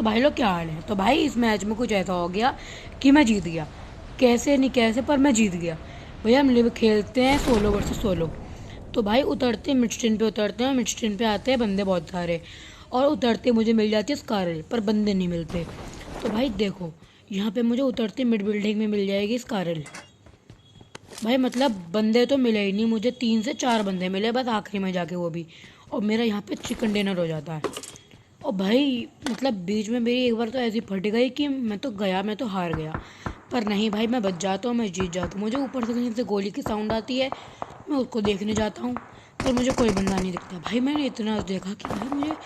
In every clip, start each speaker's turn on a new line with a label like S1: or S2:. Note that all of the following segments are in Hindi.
S1: भाई लोग क्या हाल है। तो भाई इस मैच में कुछ ऐसा हो गया कि मैं जीत गया। कैसे नहीं कैसे पर मैं जीत गया। भैया हम लिव खेलते हैं सोलो वर्सेस सोलो। तो भाई उतरते हैं मिड स्ट्रीम पे, उतरते हैं मिड स्ट्रीम पे, आते हैं बंदे बहुत सारे। और उतरते मुझे मिल जाती है स्कारल, पर बंदे नहीं मिलते। तो भाई देखो, यहाँ पे मुझे उतरते मिड बिल्डिंग में मिल जाएगी स्कारल। भाई मतलब बंदे तो मिले ही नहीं मुझे, 3 से 4 बंदे मिले बस आखिरी में जाके, वो भी। और मेरा यहाँ पे चिकन डिनर हो जाता है। और भाई मतलब बीच में मेरी एक बार तो ऐसी फट गई कि मैं तो गया, मैं तो हार गया। पर नहीं भाई, मैं बच जाता हूँ, मैं जीत जाता हूँ। मुझे ऊपर से कहीं से गोली की साउंड आती है, मैं उसको देखने जाता हूँ, पर मुझे कोई बंदा नहीं दिखता। भाई मैंने इतना देखा कि भाई मुझे,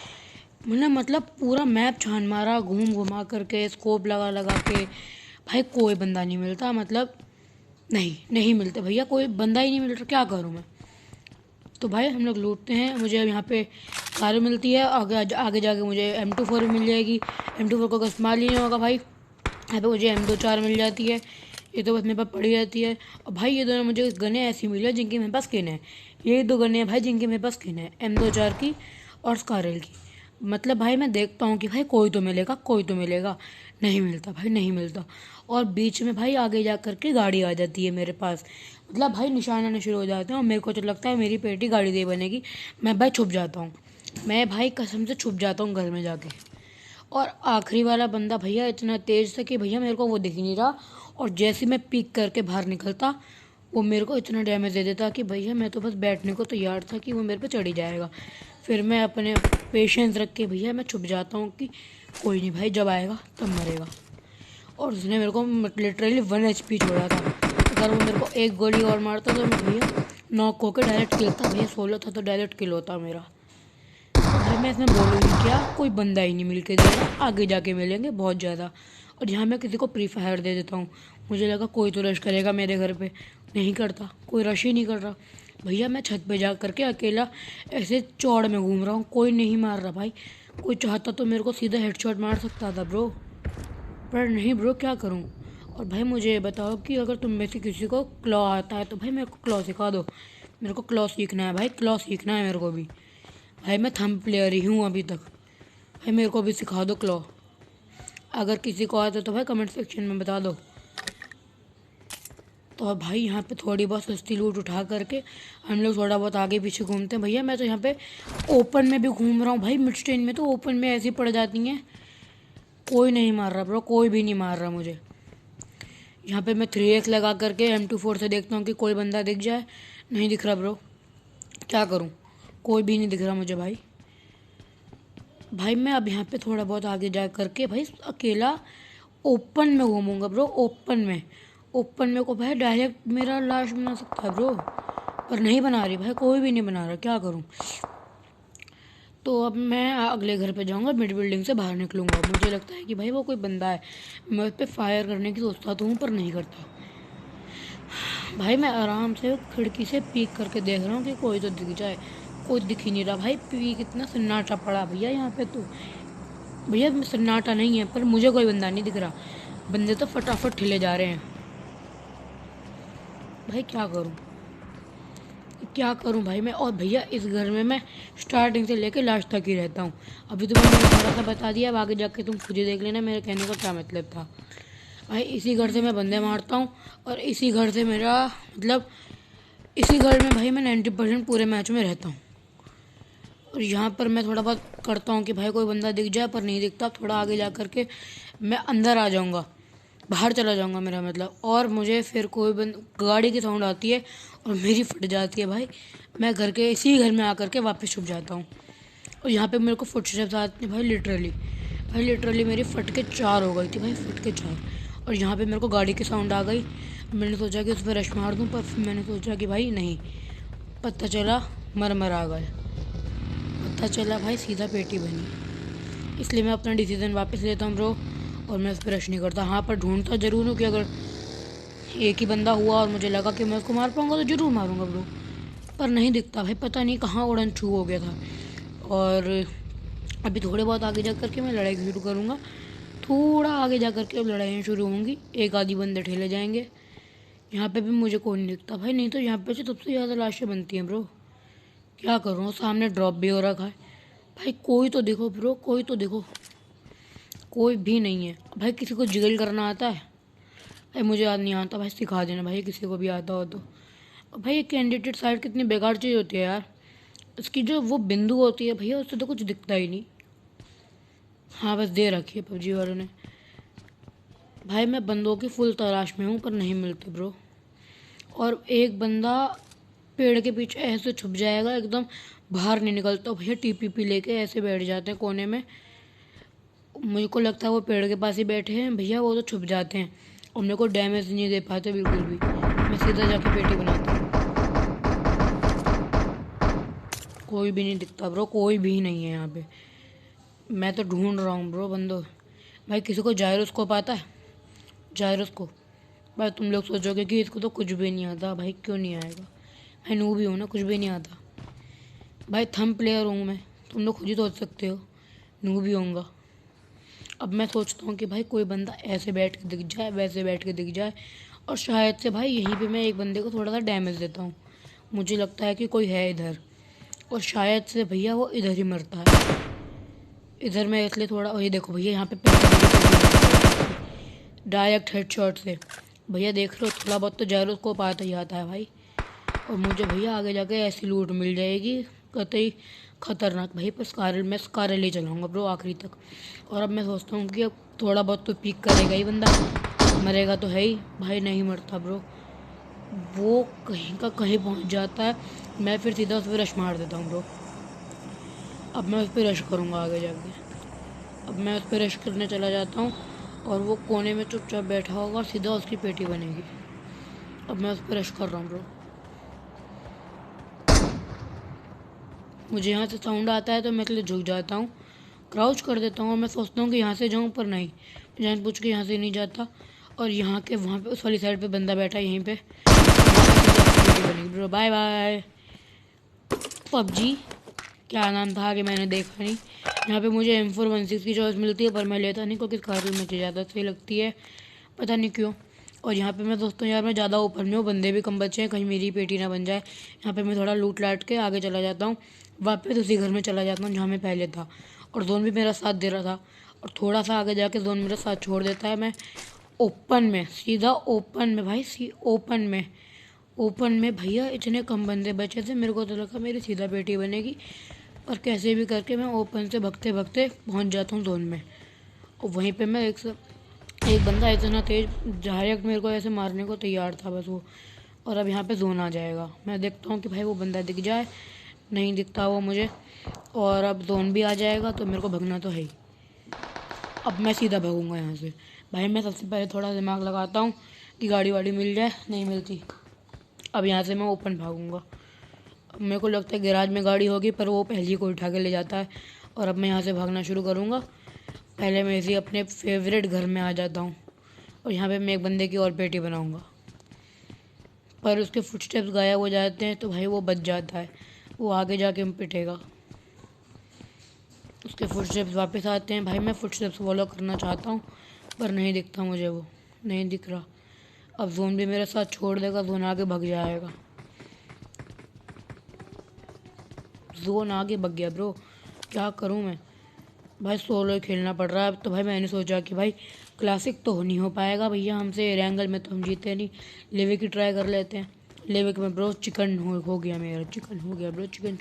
S1: मैंने मतलब पूरा मैप छान मारा, घूम घुमा करके, स्कोप लगा लगा के, भाई कोई बंदा नहीं मिलता। मतलब नहीं नहीं मिलते भैया, कोई बंदा ही नहीं मिल रहा, क्या करूँ मैं। तो भाई हम लोग लूटते हैं, मुझे अब यहाँ पे कार मिलती है, आगे आगे जाके मुझे M24 भी मिल जाएगी। M24 को इस्तेमाल ही नहीं होगा भाई। यहाँ पे मुझे M24 मिल जाती है, ये तो बस मेरे पास पड़ी रहती है। और भाई ये दोनों मुझे गनें ऐसी मिली है जिनकी मेरे पास स्किन है। ये दो गनें हैं भाई जिनकी मेरे पास स्किन है, M24 की और स्कारल की। मतलब भाई मैं देखता हूँ कि भाई कोई तो मिलेगा, कोई तो मिलेगा। नहीं मिलता भाई, नहीं मिलता। और बीच में भाई आगे जा करके गाड़ी आ जाती है मेरे पास। मतलब भाई निशान आने शुरू हो जाते हैं और मेरे को तो लगता है मेरी पेटी गाड़ी दे बनेगी। मैं भाई छुप जाता हूँ, मैं भाई कसम से छुप जाता हूँ घर में जाके। और आखिरी वाला बंदा भैया इतना तेज था कि भैया मेरे को वो दिख ही नहीं रहा। और जैसे मैं पीक करके बाहर निकलता, वो मेरे को इतना डैमेज दे देता कि भैया मैं तो बस बैठने को तैयार था कि वो मेरे पे चढ़ ही जाएगा। फिर मैं अपने पेशेंस रख के भैया मैं छुप जाता हूँ कि कोई नहीं भाई, जब आएगा तब मरेगा। और उसने मेरे को लिटरली 1 HP छोड़ा था। अगर वो मेरे को एक गोली और मारता तो मैं भैया नॉक होकर डायरेक्ट किल था। भैया 16 था तो डायरेक्ट किल होता मेरा। भाई मैं इसमें बोलूँगी क्या, कोई बंदा ही नहीं मिल के दे रहा, आगे जाके मिलेंगे बहुत ज़्यादा। और यहाँ मैं किसी को प्री फायर दे देता हूँ, मुझे लगा कोई तो रश करेगा मेरे घर पे, नहीं करता, कोई रश ही नहीं कर रहा। भैया मैं छत पे जा करके अकेला ऐसे चौड़ में घूम रहा हूँ, कोई नहीं मार रहा भाई। कोई चाहता तो मेरे को सीधा हेडशॉट मार सकता था ब्रो, पर नहीं ब्रो, क्या करूँ। और भाई मुझे ये बताओ कि अगर तुम में से किसी को क्लॉ आता है तो भाई मेरे को क्लॉ सिखा दो। मेरे को क्लॉ सीखना है भाई, क्लॉ सीखना है मेरे को भी। भाई मैं थंब प्लेयर ही हूँ अभी तक। भाई मेरे को भी सिखा दो क्लॉ, अगर किसी को आता तो भाई कमेंट सेक्शन में बता दो। तो अब भाई यहाँ पे थोड़ी बहुत सस्ती लूट उठा करके हम लोग थोड़ा बहुत आगे पीछे घूमते हैं। भैया मैं तो यहाँ पे ओपन में भी घूम रहा हूँ भाई, मिड स्टेन में तो ओपन में ऐसी पड़ जाती हैं, कोई नहीं मार रहा ब्रो, कोई भी नहीं मार रहा मुझे। यहाँ पे मैं 3x लगा करके M24 से देखता हूँ कि कोई बंदा दिख जाए, नहीं दिख रहा ब्रो, क्या करूँ, कोई भी नहीं दिख रहा मुझे भाई। भाई मैं अब यहाँ पे थोड़ा बहुत आगे जा करके भाई अकेला ओपन में घूमूंगा ब्रो, ओपन में। ओपन में को भाई डायरेक्ट मेरा लाश बना सकता है ब्रो, पर नहीं बना रही भाई, कोई भी नहीं बना रहा, क्या करूँ। तो अब मैं अगले घर पे जाऊंगा, मिड बिल्डिंग से बाहर निकलूंगा। मुझे लगता है कि भाई वो कोई बंदा है, मैं उस पर फायर करने की सोचता तो हूँ पर नहीं करता। भाई मैं आराम से खिड़की से पीक करके देख रहा हूँ कि कोई तो दिख जाए, कोई दिख ही नहीं रहा भाई। पीक इतना सन्नाटा पड़ा भैया यहाँ पे तो, भैया सन्नाटा नहीं है पर मुझे कोई बंदा नहीं दिख रहा, बंदे तो फटाफट ठिले जा रहे हैं। भाई क्या करूँ, क्या करूँ भाई मैं। और भैया इस घर में मैं स्टार्टिंग से लेके लास्ट तक ही रहता हूँ। अभी तो मैंने थोड़ा सा बता दिया, अब आगे जाके तुम खुद ही देख लेना मेरे कहने का क्या मतलब था। भाई इसी घर से मैं बंदे मारता हूँ, और इसी घर से मेरा मतलब, इसी घर में भाई मैं 90% पूरे मैच में रहता हूँ। और यहाँ पर मैं थोड़ा बहुत करता हूँ कि भाई कोई बंदा दिख जाए, पर नहीं दिखता। थोड़ा आगे जा कर के मैं अंदर आ जाऊँगा, बाहर चला जाऊँगा मेरा मतलब। और मुझे फिर कोई गाड़ी की साउंड आती है और मेरी फट जाती है भाई, मैं घर के इसी घर में आकर के वापस छुप जाता हूँ। और यहाँ पे मेरे को फुटस्टेप्स आते हैं भाई, लिटरली भाई लिटरली मेरी फट के 4 हो गई थी भाई, फट के 4। और यहाँ पे मेरे को गाड़ी की साउंड आ गई, मैंने सोचा कि उस पर रश मार दूँ, पर फिर मैंने सोचा कि भाई नहीं, पता चला मर आ गए, पता चला भाई सीधा पेटी बनी। इसलिए मैं अपना डिसीज़न वापस लेता हूँ ब्रो, और मैं उस पर रश नहीं करता। हाँ पर ढूंढता ज़रूर हूँ कि अगर एक ही बंदा हुआ और मुझे लगा कि मैं उसको मार पाऊँगा तो ज़रूर मारूंगा ब्रो, पर नहीं दिखता भाई, पता नहीं कहाँ उड़न छू हो गया था। और अभी थोड़े बहुत आगे जा करके मैं लड़ाई शुरू करूँगा, थोड़ा आगे जा करके अब लड़ाइयाँ शुरू होंगी, एक आधी बंदे ठेले जाएंगे। यहाँ पे भी मुझे कोई नहीं दिखता भाई, नहीं तो यहाँ पे से सबसे ज़्यादा लाशें बनती हैं ब्रो, क्या करूँ, सामने ड्रॉप भी हो रखा है। भाई कोई तो देखो ब्रो, कोई तो देखो। कोई भी नहीं है भाई। किसी को जिगल करना आता है? भाई मुझे याद नहीं आता भाई, सिखा देना भाई किसी को भी आता हो तो। भाई ये कैंडिडेट साइड कितनी बेकार चीज़ होती है यार। इसकी जो वो बिंदु होती है भैया, उससे तो कुछ दिखता ही नहीं। हाँ बस दे रखी है पबजी वालों ने। भाई मैं बंदों की फुल तलाश में हूँ पर नहीं मिलते ब्रो। और एक बंदा पेड़ के पीछे ऐसे छुप जाएगा, एकदम बाहर नहीं निकलता भैया। टीपीपी लेके ऐसे बैठ जाते हैं कोने में। मुझे को लगता है वो पेड़ के पास ही बैठे हैं भैया, वो तो छुप जाते हैं और मेरे को डैमेज नहीं दे पाते बिल्कुल भी। मैं सीधा जाके पेटी बनाता हूँ। कोई भी नहीं दिखता ब्रो, कोई भी नहीं है यहाँ पे। मैं तो ढूंढ रहा हूँ ब्रो बंदो। भाई किसी को जायरोस्कोप आता है? जायरोस्कोप? भाई तुम लोग सोचोगे कि इसको तो कुछ भी नहीं आता। भाई क्यों नहीं आएगा? भाई नू भी हूँ ना, कुछ भी नहीं आता। भाई थंब प्लेयर हूँ मैं, तुम लोग खुद ही सोच सकते हो। नू भी होऊंगा। अब मैं सोचता हूँ कि भाई कोई बंदा ऐसे बैठ के दिख जाए, वैसे बैठ के दिख जाए, और शायद से भाई यहीं पे मैं एक बंदे को थोड़ा सा डैमेज देता हूँ। मुझे लगता है कि कोई है इधर, और शायद से भैया वो इधर ही मरता है। इधर मैं इसलिए थोड़ा, और ये देखो भैया यहाँ पे डायरेक्ट हेडशॉट से। भैया देख लो, थोड़ा बहुत तो जायरोस्कोप आता ही आता है भाई। और मुझे भैया आगे जाके ऐसी लूट मिल जाएगी कतई खतरनाक भाई। पर मैं स्कारल ही चलाऊँगा ब्रो आखिरी तक। और अब मैं सोचता हूँ कि अब थोड़ा बहुत तो पीक करेगा ही बंदा, मरेगा तो है ही। भाई नहीं मरता ब्रो, वो कहीं का कहीं पहुँच जाता है। मैं फिर सीधा उस पर रश मार देता हूँ ब्रो। अब मैं उस पर रश करूँगा आगे जाके। अब मैं उस पर रश करने चला जाता हूँ और वो कोने में चुपचाप बैठा होगा और सीधा उसकी पेटी बनेगी। अब मैं उस पर रश कर रहा हूँ ब्रो। मुझे यहाँ से साउंड आता है तो मैं इसलिए झुक जाता हूँ, क्राउच कर देता हूँ और मैं सोचता हूँ कि यहाँ से जाऊँ, पर नहीं, जान पूछ के यहाँ से नहीं जाता। और यहाँ के वहाँ पे उस वाली साइड पे बंदा बैठा है, यहीं पे बनेगी ब्रो। Bye bye PUBG. क्या नाम था कि मैंने देखा नहीं। यहाँ पे मुझे M416 की चॉइस मिलती है पर मैं लेता नहीं, क्योंकि स्कारल मुझे ज़्यादा सही लगती है, पता नहीं क्यों। और यहाँ पे मैं दोस्तों यार मैं ज़्यादा ऊपर में हूँ, बंदे भी कम बचे हैं, कहीं मेरी पेटी ना बन जाए। यहाँ पे मैं थोड़ा लूट लाट के आगे चला जाता हूँ, वापस उसी घर में चला जाता हूँ जहाँ मैं पहले था। और जोन भी मेरा साथ दे रहा था, और थोड़ा सा आगे जाके जोन मेरा साथ छोड़ देता है। मैं ओपन में, सीधा ओपन में भाई, ओपन में भैया इतने कम बंदे बचे थे, मेरे को तो लगा मेरी सीधा पेटी बनेगी। और कैसे भी करके मैं ओपन से भगते भगते पहुंच जाता हूँ जोन में। और वहीं पे मैं एक बंदा इतना तेज डायरेक्ट मेरे को ऐसे मारने को तैयार था बस वो। और अब यहाँ पे जोन आ जाएगा, मैं देखता हूँ कि भाई वो बंदा दिख जाए। नहीं दिखता वो मुझे, और अब जोन भी आ जाएगा तो मेरे को भगना तो है ही। अब मैं सीधा भागूंगा यहाँ से। भाई मैं सबसे पहले थोड़ा दिमाग लगाता हूँ कि गाड़ी वाड़ी मिल जाए, नहीं मिलती। अब यहाँ से मैं ओपन भागूंगा। मेरे को लगता है गैराज में गाड़ी होगी, पर वो पहले ही कोई उठा के ले जाता है। और अब मैं यहाँ से भागना शुरू करूँगा। पहले मैं इसी अपने फेवरेट घर में आ जाता हूँ, और यहाँ पे मैं एक बंदे की और पेटी बनाऊँगा। पर उसके फुटस्टेप्स गायब हो जाते हैं तो भाई वो बच जाता है, वो आगे जाके पिटेगा। उसके फुटस्टेप्स वापस आते हैं। भाई मैं फुटस्टेप्स फॉलो करना चाहता हूँ पर नहीं दिखता मुझे, वो नहीं दिख रहा। अब जोन भी मेरे साथ छोड़ देगा, जोन आगे भग जाएगा। जोन आगे भग गया ब्रो, क्या करूँ मैं? भाई सोलो ही खेलना पड़ रहा है अब तो। भाई मैंने सोचा कि भाई क्लासिक तो नहीं हो पाएगा भैया हमसे, रैंगल में तो हम जीते नहीं, लेविक ही ट्राई कर लेते हैं। लेविक में ब्रो चिकन हो गया मेरा, चिकन हो गया ब्रो, चिकन।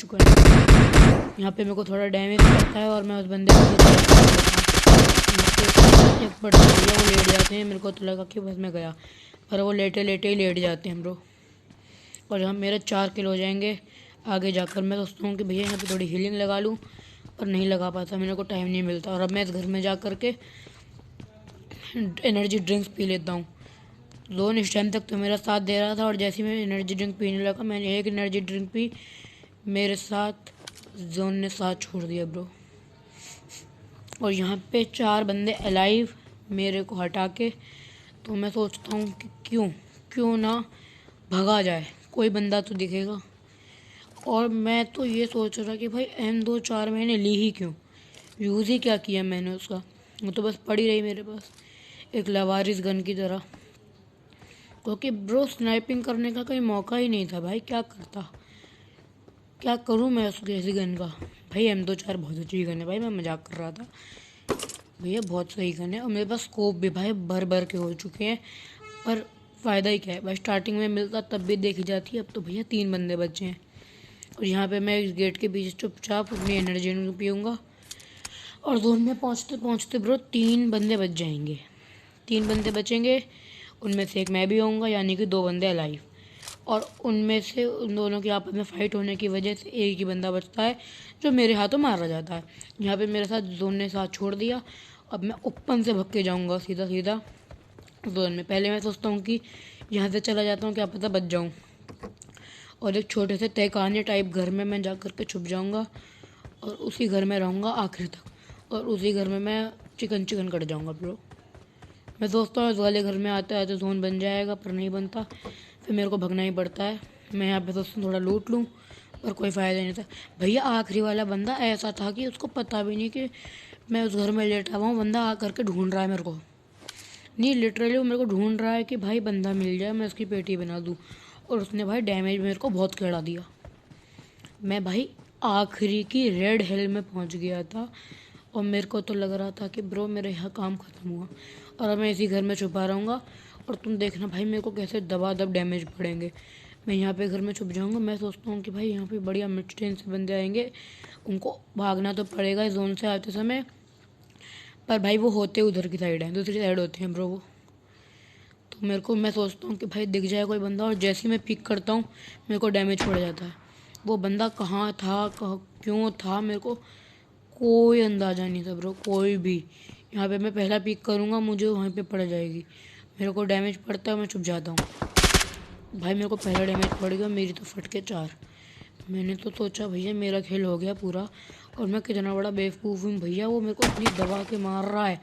S1: यहाँ पे मेरे को थोड़ा डैमेज करता है और मैं उस बंदे को एक पड़ता भैया, वो लेट जाते हैं। मेरे को तो लगा कि बस मैं गया, पर वो लेटे लेटे ही लेट जाते हैं ब्रो। और हम मेरे 4 किल हो जाएंगे आगे जाकर। मैं सोचता हूँ कि भैया यहाँ पे थोड़ी हीलिंग लगा लूँ, पर नहीं लगा पाता, मेरे को टाइम नहीं मिलता। और अब मैं इस घर में जा कर के एनर्जी ड्रिंक्स पी लेता हूँ। जोन इस टाइम तक तो मेरा साथ दे रहा था, और जैसे ही मैं एनर्जी ड्रिंक पीने लगा, मैंने एक एनर्जी ड्रिंक पी, मेरे साथ जोन ने साथ छोड़ दिया ब्रो। और यहाँ पे 4 बंदे अलाइव मेरे को हटा के। तो मैं सोचता हूँ कि क्यों ना भगा जाए, कोई बंदा तो दिखेगा। और मैं तो ये सोच रहा कि भाई M24 मैंने ली ही क्यों, यूज़ ही क्या किया मैंने उसका, वो तो बस पड़ी रही मेरे पास एक लवारिस गन की तरह। क्योंकि ब्रो स्नाइपिंग करने का कोई मौका ही नहीं था भाई, क्या करूं मैं उसकी ऐसी गन का। भाई M24 बहुत अच्छी गन है भाई, मैं मजाक कर रहा था। भैया बहुत सही गन है और मेरे पास स्कोप भी भाई भर भर के हो चुके हैं। पर फ़ायदा ही क्या है भाई, स्टार्टिंग में मिलता तब भी देखी जाती है। अब तो भैया 3 बंदे बचे हैं और यहाँ पे मैं इस गेट के पीछे चुपचाप अपनी एनर्जी पीऊँगा और जोन में पहुँचते पहुँचते ब्रो 3 बंदे बच जाएंगे। 3 बंदे बचेंगे, उनमें से एक मैं भी होऊंगा, यानी कि 2 बंदे अलाइव। और उनमें से उन दोनों की आपस में फ़ाइट होने की वजह से एक ही बंदा बचता है जो मेरे हाथों मारा जाता है। यहाँ पे मेरे साथ जोन ने साथ छोड़ दिया। अब मैं ओपन से भग के जाऊँगा सीधा सीधा जोन में। पहले मैं सोचता हूँ कि यहाँ से चला जाता हूँ, क्या पता बच जाऊँ, और एक छोटे से तहखाने टाइप घर में मैं जा कर के छुप जाऊँगा और उसी घर में रहूँगा आखिर तक। और उसी घर में मैं चिकन कट जाऊँगा ब्रो। मैं सोचता हूँ इस वाले घर में आते आते जोन बन जाएगा, पर नहीं बनता, फिर मेरे को भगना ही पड़ता है। मैं यहाँ पे सोचता हूँ थोड़ा लूट लूँ, पर कोई फ़ायदा नहीं था भैया। आखिरी वाला बंदा ऐसा था कि उसको पता भी नहीं कि मैं उस घर में लेटा हुआ हूँ। बंदा आ करके ढूंढ रहा है मेरे को, नहीं लिटरली वो मेरे को ढूंढ रहा है कि भाई बंदा मिल जाए, मैं उसकी पेटी बना दूँ। और उसने भाई डैमेज मेरे को बहुत खिला दिया। मैं भाई आखिरी की रेड हिल में पहुँच गया था और मेरे को तो लग रहा था कि ब्रो मेरा यहाँ काम ख़त्म हुआ और अब मैं इसी घर में छुपा रहूँगा। और तुम देखना भाई मेरे को कैसे दबा दब डैमेज पड़ेंगे। मैं यहाँ पे घर में छुप जाऊँगा। मैं सोचता हूँ कि भाई यहाँ पे बढ़िया मिड स्टेन से बंदे आएंगे, उनको भागना तो पड़ेगा इस जोन से आते समय, पर भाई वो होते उधर की साइड है, दूसरी साइड होते हैं ब्रो वो। तो मैं सोचता हूँ कि भाई दिख जाए कोई बंदा, और जैसे ही मैं पिक करता हूँ मेरे को डैमेज पड़ जाता है। वो बंदा कहाँ था, क्यों था, मेरे को कोई अंदाज़ा नहीं था ब्रो, कोई भी। यहाँ पे मैं पहला पिक करूँगा, मुझे वहीं पे पड़ जाएगी, मेरे को डैमेज पड़ता है, मैं छुप जाता हूँ। भाई मेरे को पहला डैमेज पड़ गया, मेरी तो फट के 4। मैंने तो सोचा भैया मेरा खेल हो गया पूरा, और मैं कितना बड़ा बेवकूफ़ हूँ भैया, वो मेरे को इतनी दबा के मार रहा है।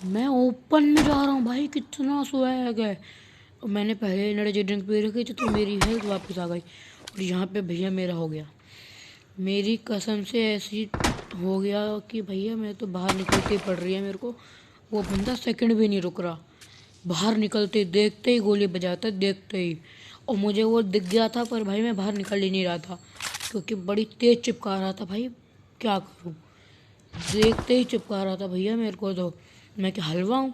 S1: मैं ओपन में जा रहा हूँ भाई, कितना स्वैग है। और मैंने पहले एनर्जी ड्रिंक पी रखी थी तो मेरी हेल्थ वापस आ गई। और यहाँ पे भैया मेरा हो गया, मेरी कसम से ऐसी हो गया कि भैया मैं तो बाहर निकलते ही पड़ रही है मेरे को। वो बंदा सेकंड भी नहीं रुक रहा, बाहर निकलते देखते ही गोली बजाता, देखते ही। और मुझे वो दिख गया था, पर भाई मैं बाहर निकल ही नहीं रहा था क्योंकि बड़ी तेज़ चिपका रहा था भाई, क्या करूँ, देखते ही चिपका रहा था भैया मेरे को। तो मैं क्या हलवा हूँ,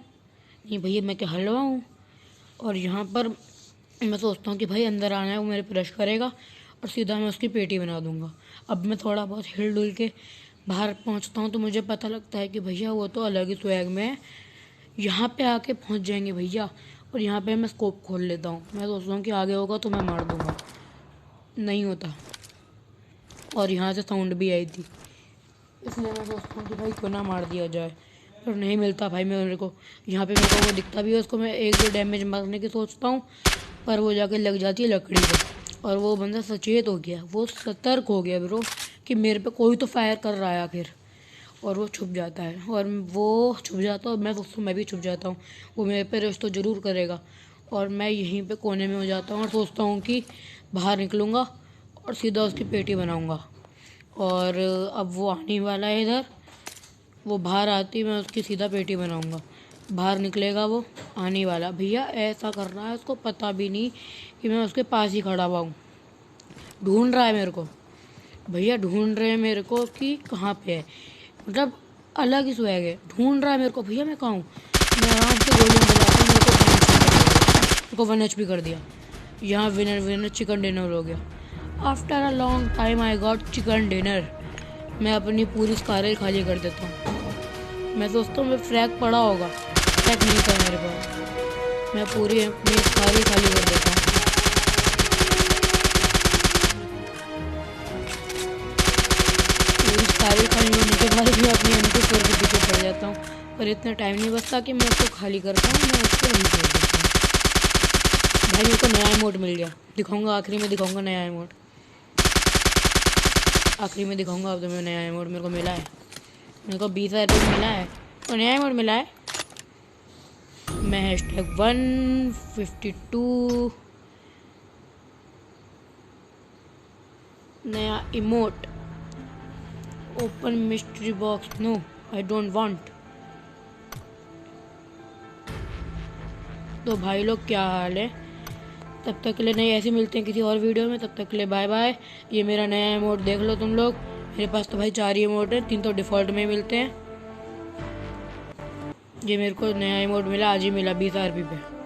S1: नहीं भैया मैं क्या हलवा हूँ। और यहाँ पर मैं सोचता हूँ कि भाई अंदर आना है, वो मेरे पे रश करेगा और सीधा मैं उसकी पेटी बना दूँगा। अब मैं थोड़ा बहुत हिल डुल के बाहर पहुँचता हूँ तो मुझे पता लगता है कि भैया वो तो अलग ही स्वैग में है, यहाँ पे आके पहुँच जाएंगे भैया। और यहाँ पे मैं स्कोप खोल लेता हूँ, मैं सोचता हूँ कि आगे होगा तो मैं मार दूँगा, नहीं होता। और यहाँ से साउंड भी आई थी, इसलिए मैं सोचता हूँ कि भाई क्यों ना मार दिया जाए, पर नहीं मिलता भाई। मेरे को यहाँ पे मेरे को वो दिखता भी है, उसको मैं 1-2 डैमेज मारने की सोचता हूँ, पर वो जाके लग जाती है लकड़ी पे। और वो बंदा सचेत हो गया, वो सतर्क हो गया ब्रो कि मेरे पे कोई तो फायर कर रहा है आखिर, और वो छुप जाता है। और वो छुप जाता है और मैं सोचता हूँ मैं भी छुप जाता हूँ, वो मेरे पे रश तो ज़रूर करेगा। और मैं यहीं पे कोने में हो जाता हूँ और सोचता हूँ कि बाहर निकलूँगा और सीधा उसकी पेटी बनाऊँगा। और अब वो आने वाला है इधर, वो बाहर आती मैं उसकी सीधा पेटी बनाऊँगा, बाहर निकलेगा वो आने वाला। भैया ऐसा कर रहा है, उसको पता भी नहीं कि मैं उसके पास ही खड़ा हुआ हूँ। ढूंढ रहा है मेरे को भैया, ढूंढ रहे हैं मेरे को कि कहाँ पे है, मतलब अलग ही स्वैग है। ढूंढ रहा है मेरे को भैया, मैं कहाँ हूँ। मैं आराम से गोलियाँ बजाता हूँ, मेरे को 1 HP कर दिया। यहाँ विनर चिकन डिनर हो गया। After a long time I got chicken dinner. मैं अपनी पूरी स्कारें खाली कर देता हूँ। मैं सोचता हूँ मैं फ्रैग पड़ा होगा, फ्रैग नहीं था मेरे पास, मैं पूरी अपनी स्कारें खाली कर देता हूँ। पूरी स्कारें खाली होने के बाद मैं अपनी MP4 के पीछे पड़ जाता हूँ, पर इतना टाइम नहीं बचता कि मैं उसको खाली करता हूँ, मैं उसको वहीं छोड़ देता हूँ। भाई मेरे को नया इमोट मिल गया, दिखाऊंगा आखिरी में, दिखाऊंगा नया इमोट आखिरी में दिखाऊंगा। अब तो मैं नया इमोट मेरे को मिला है, मेरे को 20,000 मिला है और नया इमोट मिला है। मैं #152 नया emote, open mystery box, no I don't want. तो भाई लोग क्या हाल है, तब तक के लिए नहीं, ऐसे मिलते हैं किसी और वीडियो में, तब तक के लिए बाय बाय। ये मेरा नया इमोट देख लो तुम लोग, मेरे पास तो भाई 4 ही इमोट है, 3 तो डिफ़ॉल्ट में ही मिलते हैं। ये मेरे को नया इमोट मिला, आज ही मिला 20 आरपी पे।